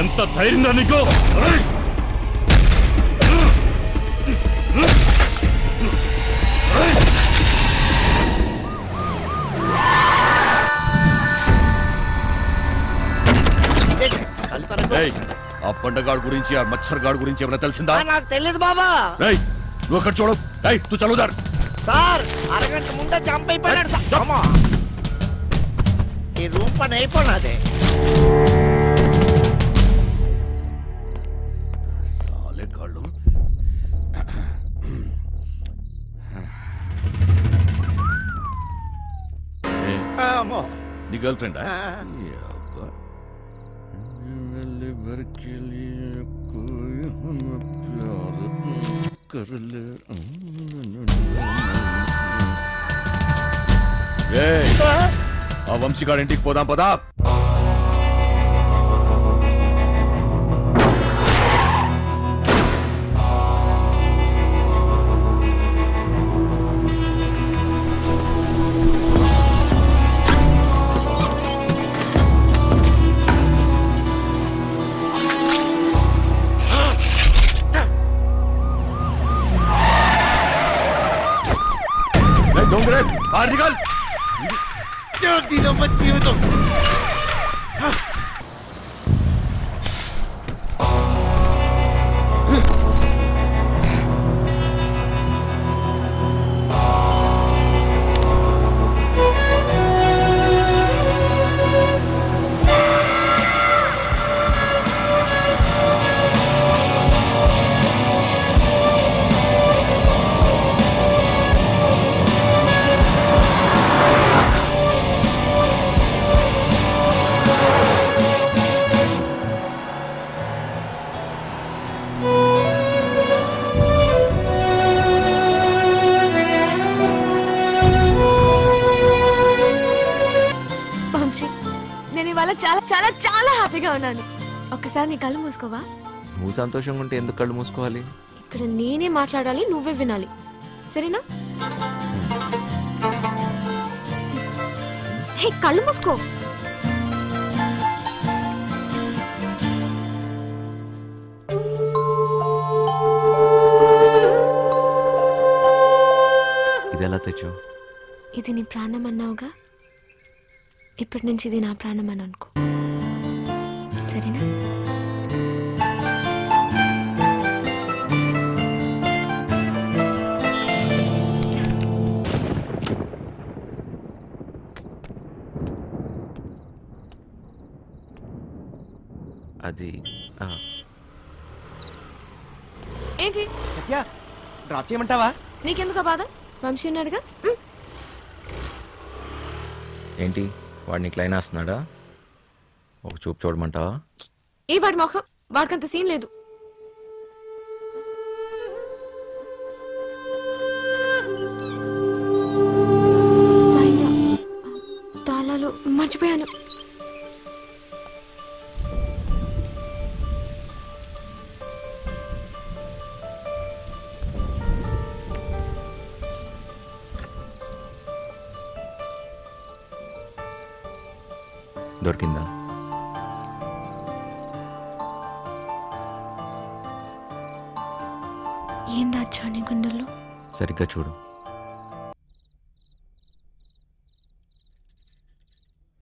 ఎంత ధైర్యంగా నీకు? ఆ పండగాడు గురించి ఆ మచ్చర్ గాడు గురించి ఏమైనా తెలిసిందా? నాకు తెలియదు బాబా. నువ్వు అక్కడ చూడు. తు చదువుదారు సార్. అరగంట ముందే జంప్ అయిపోయినాడు సార్. ఈ రూమ్ పని అయిపోయినదే. సాలెగాళ్ళు. నీ గర్ల్ ఫ్రెండ్? ఆ వంశీగాడి ఇంటికి పోదాం పదా. डोंगरे बाहर निकल। मत जियो तुम। నేను ఇవాళ చాలా చాలా చాలా హ్యాపీగా ఉన్నాను. ఒక్కసారి నీ కళ్ళు మూసుకోవా? నువ్వు సంతోషంగా ఉంటే ఎందుకు కళ్ళు మూసుకోవాలి? ఇక్కడ నేనే మాట్లాడాలి, నువ్వే వినాలి, సరేనా? హే, కళ్ళు మూసుకో. ఇది ఎలా తెచ్చావు? ఇది నీ ప్రాణం అన్నావుగా, ఇప్పటి నుంచి ఇది నా ప్రాణం అని అనుకో, సరేనా? అది ఏంటి డ్రాప్ చేయమంటావా? నీకెందుకు బాధ? వంశీ ఉన్నాడుగా. ఏంటి వాడు నీకు లైన్ వేస్తున్నాడా? ఒక చూపు చూడమంటావా? ఏ వాడి మొహం, వాడికంత సీన్ లేదు. తాళాలు మర్చిపోయాను. దొరికిందా? ఏం దాచావు నీ గుండెల్లో? సరిగ్గా చూడు.